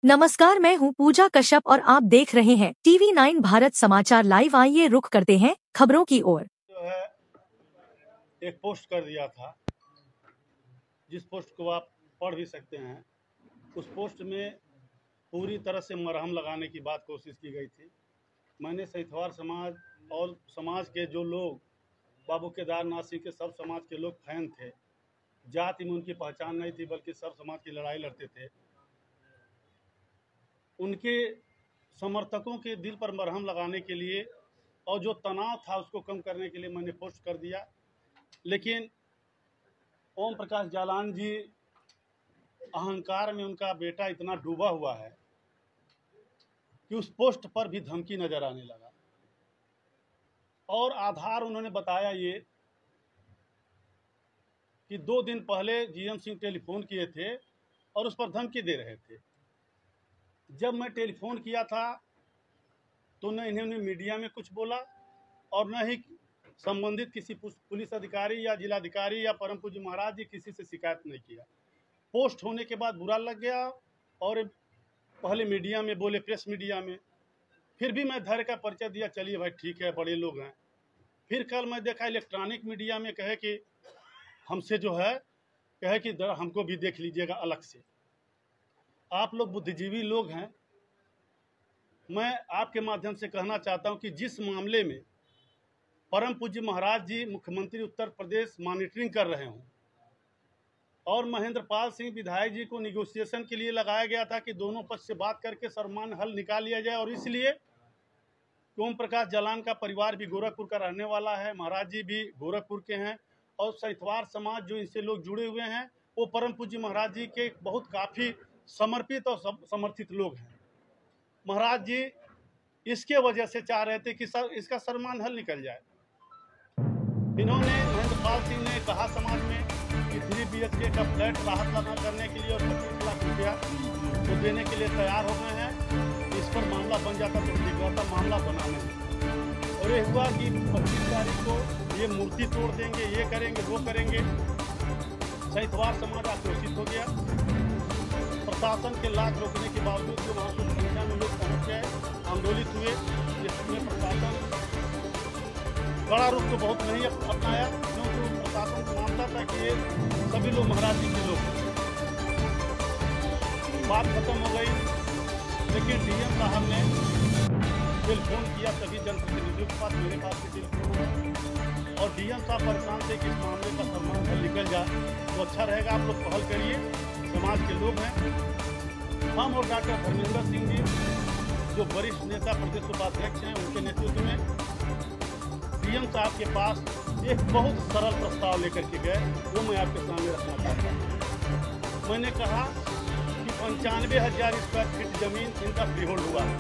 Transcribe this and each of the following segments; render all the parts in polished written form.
नमस्कार, मैं हूँ पूजा कश्यप और आप देख रहे हैं TV9 भारत समाचार लाइव। आइए रुख करते हैं खबरों की ओर। जो है एक पोस्ट कर दिया था, जिस पोस्ट को आप पढ़ भी सकते हैं। उस पोस्ट में पूरी तरह से मरहम लगाने की बात कोशिश की गई थी। मैंने सैंथवार समाज और समाज के जो लोग बाबू केदारनाथ सिंह के सब समाज के लोग फैन थे, जाति में उनकी पहचान नहीं थी बल्कि सब समाज की लड़ाई लड़ते थे, उनके समर्थकों के दिल पर मरहम लगाने के लिए और जो तनाव था उसको कम करने के लिए मैंने पोस्ट कर दिया। लेकिन ओम प्रकाश जालान जी अहंकार में उनका बेटा इतना डूबा हुआ है कि उस पोस्ट पर भी धमकी नजर आने लगा और आधार उन्होंने बताया ये कि 2 दिन पहले जीएम सिंह टेलीफोन किए थे और उस पर धमकी दे रहे थे। जब मैं टेलीफोन किया था तो न इन्होंने मीडिया में कुछ बोला और न ही संबंधित किसी पुलिस अधिकारी या जिलाधिकारी या परम पूज्य महाराज जी किसी से शिकायत नहीं किया। पोस्ट होने के बाद बुरा लग गया और पहले मीडिया में बोले, प्रेस मीडिया में, फिर भी मैं धैर्य का परिचय दिया, चलिए भाई ठीक है, बड़े लोग हैं। फिर कल मैं देखा इलेक्ट्रॉनिक मीडिया में कहे कि हमसे जो है कहे कि हमको भी देख लीजिएगा अलग से। आप लोग बुद्धिजीवी लोग हैं, मैं आपके माध्यम से कहना चाहता हूं कि जिस मामले में परम पूज्य महाराज जी मुख्यमंत्री उत्तर प्रदेश मॉनिटरिंग कर रहे हों और महेंद्र पाल सिंह विधायक जी को निगोशिएशन के लिए लगाया गया था कि दोनों पक्ष से बात करके सर्वमान्य हल निकाल लिया जाए, और इसलिए ओम प्रकाश जालान का परिवार भी गोरखपुर का रहने वाला है, महाराज जी भी गोरखपुर के हैं और सैंथवार समाज जो इनसे लोग जुड़े हुए हैं वो परम पूज्य महाराज जी के बहुत काफ़ी समर्पित और समर्थित लोग हैं। महाराज जी इसके वजह से चाह रहे थे कि इसका सर्वमान्य हल निकल जाए। इन्होंने महेंद्र पाल सिंह ने कहा समाज में कि 3 BHK का फ्लैट राहत लगा करने के लिए और 25 लाख रुपया तो देने के लिए तैयार हो गए हैं। इस पर मामला बन जाता तो ठीक रहता, मामला बना नहीं। और ये हुआ कि 25 तारीख को ये मूर्ति तोड़ देंगे, ये करेंगे, वो करेंगे। सैंथवार समाज आक्रोशित हो गया। प्रशासन के लाख रोकने के बावजूद जो वहाँ कुछ संख्या में लोग पहुँच गए, आंदोलित हुए। इसमें प्रशासन बड़ा रुख तो बहुत नहीं अपनाया, क्योंकि प्रशासन को मानता था कि ये सभी लोग महाराज जी के लोग। बात खत्म हो गई, लेकिन डीएम साहब ने टेलीफोन किया सभी जनप्रतिनिधियों के पास, मेरे पास भी टेलीफोन हुआ और डीएम साहब परेशान थे कि इस मामले का सर्वमान्य हल निकल जाए तो अच्छा रहेगा। आप लोग पहल करिए, समाज के लोग हैं। हम और डॉक्टर धर्मेंद्र सिंह जी जो वरिष्ठ नेता प्रदेश उपाध्यक्ष हैं, उनके नेतृत्व में डीएम साहब के पास एक बहुत सरल प्रस्ताव लेकर के गए, वो मैं आपके सामने रखना चाहता हूँ। मैंने कहा कि 95,000 स्क्वायर फीट जमीन इनका फ्री होल्ड हुआ है,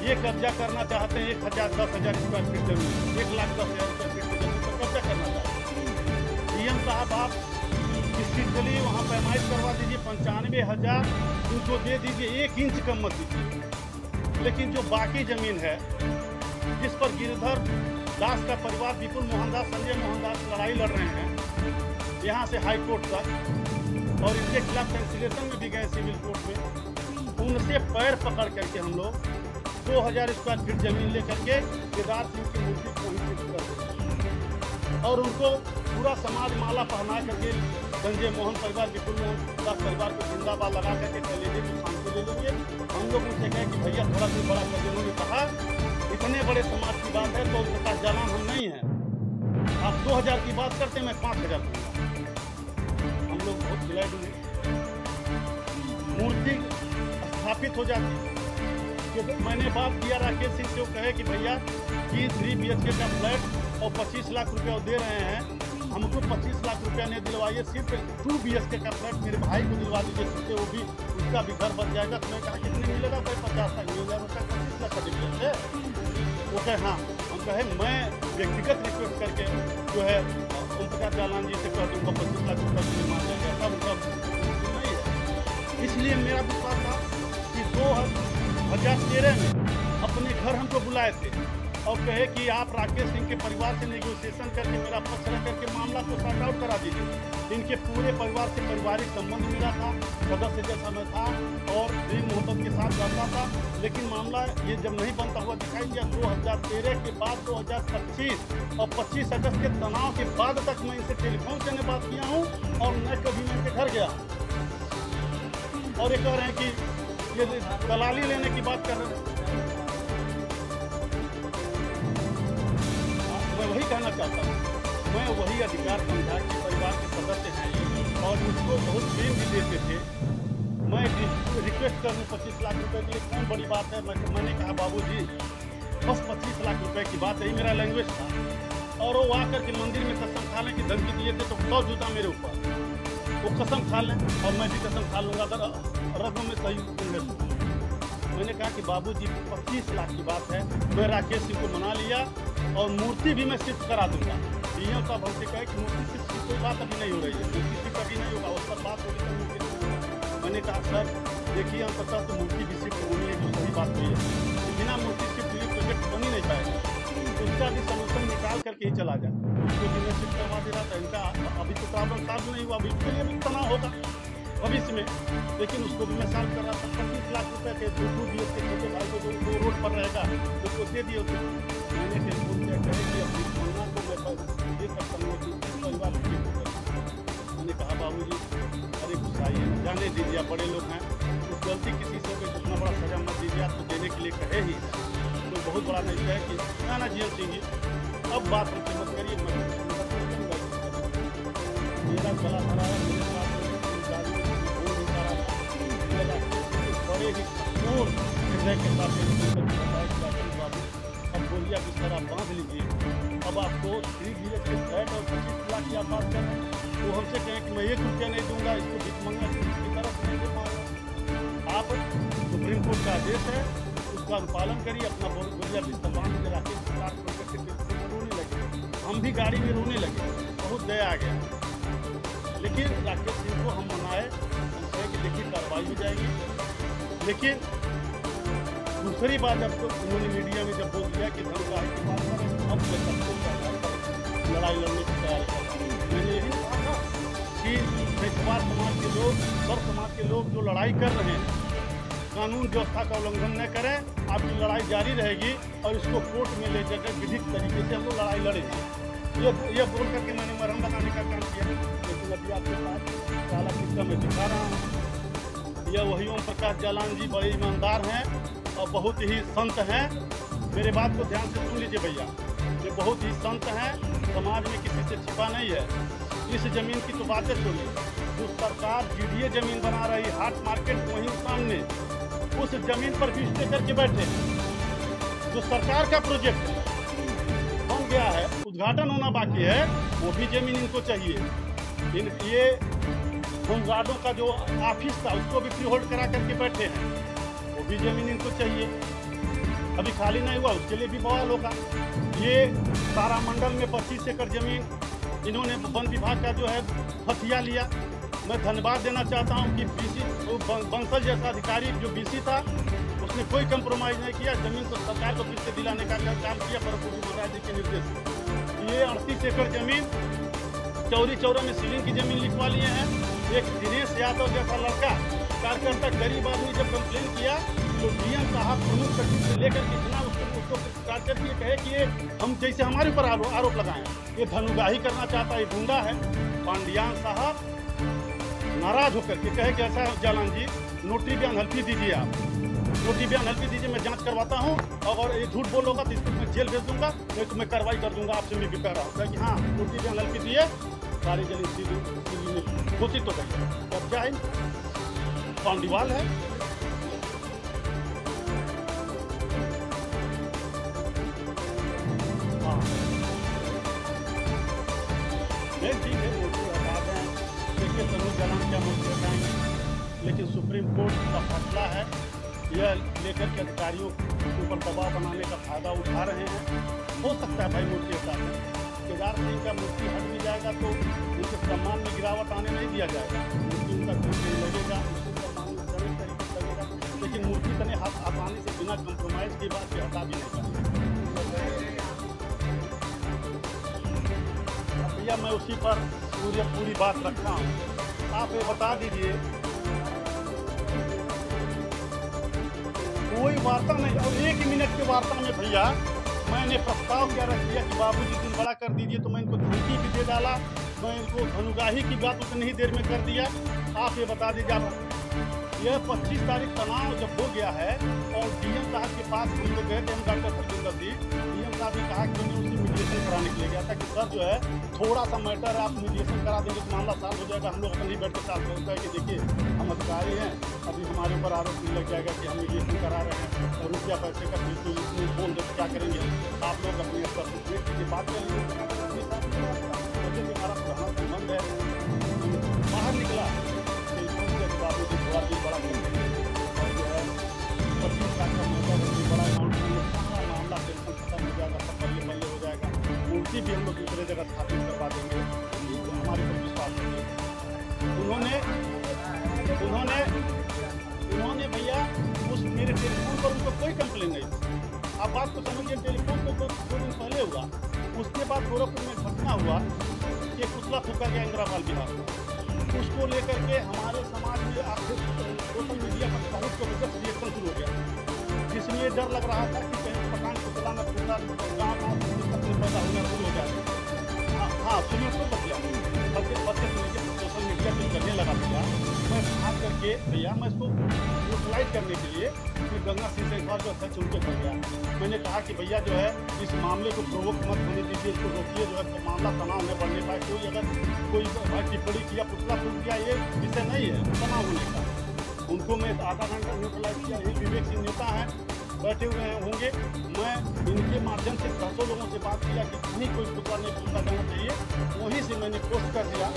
ये कब्जा करना चाहते हैं 10,000 स्क्वायर फीट जमीन, 1,10,000 स्क्वायर फीट की जमीन पर कब्जा करना चाहते हैं। डीएम साहब आप इसके लिए वहाँ पैमाइश करवा दीजिए, 95,000 उनको दे दीजिए, 1 इंच कम मत दीजिए। लेकिन जो बाकी जमीन है जिस पर गिरधर दास का परिवार, विपुल मोहन दास, संजय मोहन दास लड़ाई लड़ रहे हैं यहाँ से हाई कोर्ट तक, और इनके खिलाफ कैंसिलेशन में भी गए सिविल कोर्ट में, उनसे पैर पकड़ करके हम लोग 2,000 स्क्वायर फीट जमीन लेकर के केदार सिंह की मूर्ति को वहीं शिफ्ट कर देंगे और उनको पूरा समाज माला पहना करके संजय मोहन परिवार, विपुल मोहन दास परिवार को जिंदाबाद लगा करके चले जाइए, शांति ले लीजिए। हम लोग उनसे कहे कि भैया थोड़ा सा बड़ा कर। उन्होंने कहा इतने बड़े समाज की बात है तो प्रकाश जालान हम नहीं हैं, आप 2,000 की बात करते हैं, मैं 5,000 दूंगा। हम लोग बहुत डिलाइट हुए, मूर्ति स्थापित हो जाती। तो मैंने बात किया राकेश सिंह से, वो कहे कि भैया कि 3 BHK का फ्लैट और 25 लाख रुपया दे रहे हैं, हमको 25 लाख रुपया नहीं दिलवाइए, सिर्फ 2 BHK का फ्लैट मेरे भाई को दिलवा दीजिए, जिससे वो भी उसका भी घर बन जाएगा। तो मैं कहा कितने मिलेगा भाई? 50,000 रुपया, 25 लाख का डिफरेंस है। वो कहे हाँ। हम कहे मैं व्यक्तिगत रिक्वेस्ट करके जो है ओम प्रकाश जालान जी से कह दूँगा 25 लाख रुपया मान जाएगा, ऐसा उनका नहीं है। इसलिए मेरा विश्वास था कि 2013 में अपने घर हमको बुलाए थे और कहे कि आप राकेश सिंह के परिवार से नेगोशिएशन करके मेरा पक्ष रख करके मामला को सॉर्ट आउट करा दीजिए। इनके पूरे परिवार से पारिवारिक संबंध मिला था, सदस्य जैसा मैं था और के साथ रहता था, लेकिन मामला ये जब नहीं बनता हुआ दिखाई दिया 2013 के बाद 2025 और 25 अगस्त के तनाव के बाद तक मैं इनसे टेलीफोन से बात किया हूँ और न कभी मैं इनके घर गया। और ये कह रहे हैं कि ये दलाली लेने की बात कर रहे हैं। मैं वही कहना चाहता हूँ, मैं वही अधिकार समझा कि परिवार के सदस्य हैं और मुझको बहुत प्रेम भी देते थे। मैं रिक्वेस्ट करूँ 25 लाख रुपए के लिए कौन बड़ी बात है। मैंने कहा बाबूजी बस 25 लाख रुपए की बात है, यही मेरा लैंग्वेज था। और वो आकर के मंदिर में कसम खाने की धमकी दिए थे तो 100 जूता मेरे ऊपर, वो कसम खा लें और मैं भी कसम खा लूँगा अगर रगों में सही। मैंने कहा कि बाबूजी 25 लाख की बात है, मैं राकेश सिंह को मना लिया और मूर्ति भी मैं शिफ्ट करा दूंगा। डीएम साहब हमसे कहे कि मूर्ति शिफ्ट की कोई बात अभी नहीं हो रही है, मूर्ति शिफ्ट अभी नहीं होगा, उस पर बात होगी तो मूर्ति नहीं होगा। मैंने कहा सर देखिए अंततः तो मूर्ति भी शिफ्ट होनी है, जो सही बात हुई है, बिना मूर्ति शिफ्ट हुई प्रोजेक्ट बन ही नहीं पाएगा। तो उसका भी सोल्यूशन निकाल करके ही चला जाए। उसको भी मैं शिफ्ट करवा दे रहा था, इनका अभी तो प्रॉब्लम सॉल्व नहीं हुआ, अभी इसके लिए भी तनाव होगा भविष्य में, लेकिन उसको भी मैं सॉल्व कर रहा था। 25 लाख रुपए के जो दिए उसके छोटे भाई को जो रोड पर रहेगा उसको दे दिए थे। मैंने टेलीफोन किया कहे कि अपनी मन्ना को मैं दे सकता हूँ कि परिवार मैंने कहा बाबूजी अरे गुस्साइए ना, जाने दीजिए, आप बड़े लोग हैं, तो गलती किसी से भी जितना बड़ा सजा मत दीजिए, आपको देने के लिए कहे ही कोई बहुत बड़ा नहीं है कि ना जीएम सिंह जी अब बात हमसे मत करिए। मेरा गला भरा है, मेरे साथ बड़े ही कठोर निर्णय के साथ बाबू अब बोलिया बिस्तर आप बांध लीजिए, अब आपको 3 BHK फ्लैट और 25 लाख की आप बात कर रहे हैं। वो हमसे कहें कि मैं 1 रुपया नहीं दूंगा, इसको भिखमंगा की तरफ नहीं दे पाऊंगा। आप सुप्रीम कोर्ट का आदेश है उसका अनुपालन करिए, अपना बोलिया बिस्तर बांध के राकेश सिंह रोने लगे, हम भी गाड़ी में रोने लगे, बहुत दया आ गया। लेकिन राकेश सिंह को हम मनाए, हम कहे कि देखिए कार्रवाई हो जाएगी। लेकिन दूसरी बात जब तो उन्होंने मीडिया में जब बोल दिया कि धनराशि की बात करें, अब मैं सबको लड़ाई लड़ने की तैयारी कर रहा हूँ। मैंने यही कहा था कि सैकवार समाज के लोग, सब समाज के लोग जो लड़ाई कर रहे हैं कानून व्यवस्था का उल्लंघन न करें, आपकी लड़ाई जारी रहेगी और इसको कोर्ट में ले जाकर विधिक तरीके से हम लोग लड़ाई लड़ेंगे। ये बोल करके मैंने मरहम लगाने का काम किया। लेकिन अभी आपके पास काला किस्सा मैं दिखा रहा हूँ। यह वही ओम प्रकाश जालान जी बड़े ईमानदार हैं और बहुत ही संत हैं। मेरे बात को ध्यान से सुन लीजिए भैया, ये बहुत ही संत हैं, समाज में किसी से छिपा नहीं है। इस जमीन की तो बातें छोड़िए, जो सरकार GDA जमीन बना रही हाट मार्केट वहीं सामने, उस जमीन पर भी स्टे करके बैठे हैं। जो सरकार का प्रोजेक्ट बन गया है, उद्घाटन होना बाकी है, वो भी जमीन इनको चाहिए। ये होमगार्डों का जो ऑफिस था उसको भी फ्री होल्ड करा करके बैठे हैं, वो भी जमीन इनको चाहिए, अभी खाली नहीं हुआ, उसके लिए भी बवाल होगा। ये तारामंडल में 25 एकड़ जमीन इन्होंने वन विभाग का जो है हथिया लिया। मैं धन्यवाद देना चाहता हूँ कि BC बंसल जैसा अधिकारी जो BC था उसने कोई कंप्रोमाइज़ नहीं किया, जमीन को सरकार को फिर से दिलाने का काम किया परमपुर महाराज जी के निर्देश। ये 38 एकड़ जमीन चौरी चौरा में सीलिंग की जमीन लिखवा लिए हैं। एक दिनेश यादव जैसा लड़का कार्यकर्ता गरीब आदमी जब कंप्लेन किया तो DM साहब प्रमुख सचिव से लेकर कितना उसको टार्चर किए, कहे कि ये हम जैसे हमारे ऊपर आरोप लगाएं, ये धनुगाही करना चाहता है, ये गुंडा है। पांडियान साहब नाराज होकर के कहे कि ऐसा जालान जी नोटरी बयान हल्फी दीजिए, आप नोटरी बयान हल्फी दीजिए, मैं जांच करवाता हूँ और ये झूठ बोलोगा तो इसको मैं जेल भेज दूंगा, नहीं तो मैं कार्रवाई कर दूंगा। आपसे मैं भी कह रहा हूँ कि हाँ नोटरी बयान हल्फी दिए, सारी जलीन घोषित हो गई, कब्जा है, पांडीवाल है। हाँ ठीक है, मोदी हटा दें, देखिए तनुज जालान क्या मोदी हटाएंगे, लेकिन सुप्रीम कोर्ट का फैसला है, यह लेकर के अधिकारियों के ऊपर दबाव बनाने का फायदा उठा रहे हैं। हो सकता है भाई मूर्ति हटा दें, केदार सिंह का मूर्ति हट भी जाएगा तो उनके सम्मान में गिरावट आने नहीं दिया जाएगा, मूर्ति उनका नहीं लगेगा, उनके सम्मान में सही तरीके से लगेगा, लेकिन मूर्ति तने आसानी से बिना कंप्रोमाइज़ की बात हटा भी नहीं करेगा। भैया मैं उसी पर पूरी बात रखा हूँ, आप ये बता दीजिए वार्ता में और 1 मिनट की वार्ता में भैया मैंने प्रस्ताव क्या रख दिया कि बाबूजी दिन बड़ा कर दीजिए, तो मैं इनको धमकी भी दे डाला, मैं इनको धनुगाही की बात उतनी ही देर में कर दिया। आप ये बता दीजिए, आप यह 25 तारीख तनाव जब हो गया है और डीएम साहब के पास हम लोग गए थे, हम डॉक्टर भूपेंद्र जी, डीएम साहब ने कहा कि मैंने उससे मीडिएशन कराने के लिए गया था कि सर जो है थोड़ा सा मैटर है, आप मीडिएशन करा देंगे तो मामला साफ हो जाएगा। हम लोग अपनी बैठ के साथ सोचता है कि देखिए हम अधिकारी हैं, अभी हमारे ऊपर आरोप लग जाएगा कि हम मीडिएशन करा रहे हैं और रुपया पैसे का बिल्कुल इसमें बोल दो क्या करेंगे, आप लोग अपने स्तर पर देख लीजिए, बात कर लीजिए। हमारा पुराना संबंध है, बाहर निकला बाबू जी थोड़ा भी बड़ा कर देंगे और जो है 25 लाख का बड़ा अमाउंट मामला टेंशन खत्म हो जाएगा, सब बल्ले बल्ले हो जाएगा, मूर्ति भी हम लोग दूसरे जगह स्थापित करवा देंगे, तो हमारे पर विश्वास करिए। उन्होंने भैया उस मेरे टेलीफोन पर उनको कोई कंप्लेन नहीं थी। आप बात को समझिए, टेलीफोन तो 2 दिन पहले हुआ, उसके बाद गोरखपुर में घटना हुआ कि पुतला फूका गया इंदिरावाल बिहार, उसको लेकर के हमारे समाज में आखिर सोशल मीडिया पर बहुत जबरदस्त रिएक्शन शुरू हो गया, जिसमें ये डर लग रहा था कि कहीं पठान पुतला में पूरा गाँव दिक्कत में पैदा होना शुरू हो जाए। हाँ सुनिए, तो बच्चे सुनिए, सोशल मीडिया पर करने लगा भैया, मैं खास करके भैया मैं इसको यूटिलाइज करने के लिए फिर गंगा सिंह सेठवाल जो अध्यक्ष उनके कर गया। मैंने कहा कि भैया जो है इस मामले को प्रोवोक मत होने दीजिए, इसको रोकिए, जो है तो मामला तनाव में बढ़ने पाए। कोई अगर कोई भाई टिप्पणी किया, पुतला फूट गया, ये विषय नहीं है तनाव होने का। उनको मैं आधा घंटा न्यूट्रलाइज किया, एक विवेक सिंह नेता हैं बैठे हुए होंगे, मैं इनके माध्यम से 100 लोगों से बात किया कि कहीं कोई पुतला नहीं फूटा जाना चाहिए, वहीं से मैंने पोस्ट कर दिया।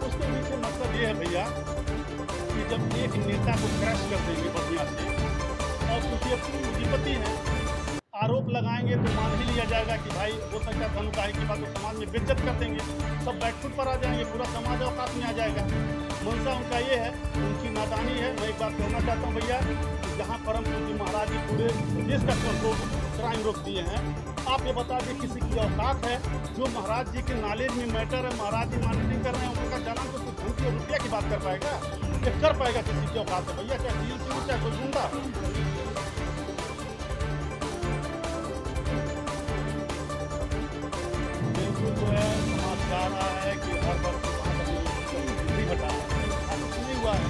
उसके पीछे मतलब ये है भैया कि जब एक नेता को क्रैश कर देंगे बढ़िया से और क्योंकि पूंजीपति हैं, आरोप लगाएंगे तो मान ही लिया जाएगा कि भाई हो सकता है धनुकाही की बात, तो समाज में बेइज्जत कर देंगे, सब बैकफुट पर आ जाएंगे, पूरा समाज औकात में आ जाएगा। मनसा उनका ये है, उनकी नादानी है। मैं एक बात कहना चाहता हूँ भैया, जहाँ परम पूज्य महाराज जी पूरे देश का क्राइम रोक दिए हैं, आप ये बता दें किसी की औकात है जो महाराज जी के नॉलेज में मैटर है, महाराज जी मॉनिटरिंग कर रहे हैं, उनका चालान तो कुछ धमकी और रुपया की बात कर पाएगा, ये कर पाएगा किसी की औकात है भैया, चाहे जेल से हो चाहे कोई गुंडा। बिल्कुल जो है समाज चाह रहा है कि हर वर्ष नहीं हटा नहीं हुआ है,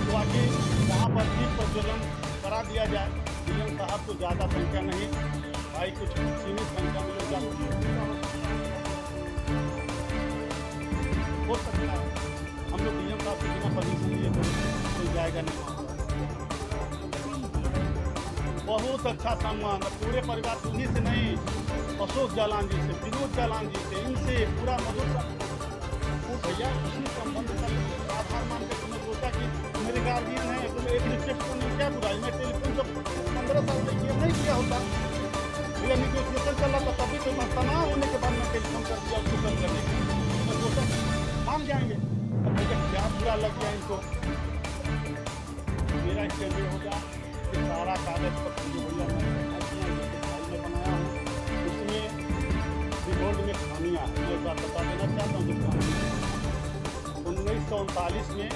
तो आगे वहाँ पर दीप प्रज्वलन करा दिया जाए। डीएम साहब को ज़्यादा संख्या नहीं भाई, कुछ सीमित संख्या में लोग हो सकता है। हम लोग डीएम साहब से बिना परमिशन लिए तो कोई जाएगा नहीं वहाँ पर। बहुत अच्छा सम्मान है पूरे परिवार, उन्हीं से नहीं, अशोक जालान जी से, विनोद जालान जी से, इनसे पूरा मधुर भैया उसी संबंध का आभार मान के तुमने सोचा कि मेरे गार्जियन है, तो एक रिस्पेक्ट करने क्या बुराई। मैं टेलीफोन जब 15 साल से किया नहीं किया होता, मेरा निगोसिएशन चल रहा था, तभी तो मैं तनाव होने के बाद मैं टेलीफोन कर दिया उसको कल करने के लिए। मैं सोचा मान जाएंगे, अब भैया क्या बुरा लग गया इनको। मेरा इसके होगा कि सारा कागज पत्र जो भैया मैं बनाया हूँ उसमें रिकॉर्ड में खामियाँ हैं, मैं एक बात बता देना चाहता हूँ। 1939 में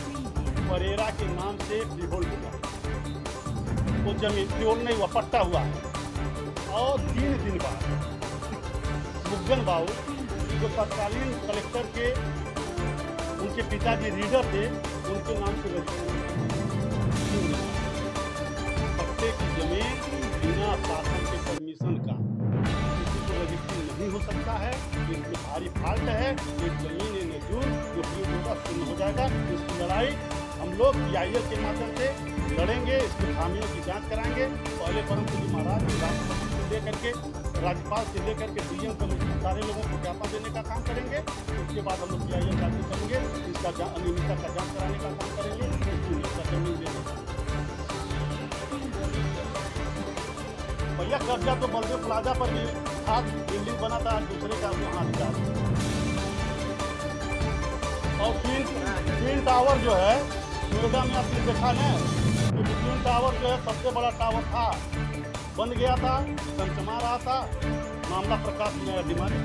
परेरा के नाम से फ्रीहोल्ड हुआ, वो जमीन फ्रीहोल्ड नहीं हुआ, पट्टा हुआ है। और 3 दिन बाद मुग्गन बाबू जो तत्कालीन कलेक्टर के उनके पिताजी रीडर थे, उनके नाम से रजिस्ट्री पट्टे की जमीन बिना शासन के परमिशन का किसी को रजिस्ट्री नहीं हो सकता है। इसमें भारी फाल्ट है, ये जमीन नजूर जो प्रयोग होगा शून्य हो जाएगा। इसकी लड़ाई हम लोग PIL के माध्यम से लड़ेंगे, इसकी खामियों की जांच कराएंगे। पहले परम पूज्य महाराज जी राष्ट्रपति से लेकर के राज्यपाल से लेकर के DM तक सारे लोगों को ज्ञापन देने का काम करेंगे। उसके बाद हम लोग PIL जांच करेंगे, इसका अनियमितता का जांच कराने का काम करेंगे, इसका जमीन देने का। भैया कब्जा तो बलदेव प्लाजा पर भी आज बिल्डिंग बना था, दूसरे का वहाँ अधिकार। और ट्विन टावर जो है नोएडा में आपने देखा ना कि ट्विन टावर जो है सबसे बड़ा टावर था, बन गया था, चमचमा रहा था, मामला प्रकाश में दिमागी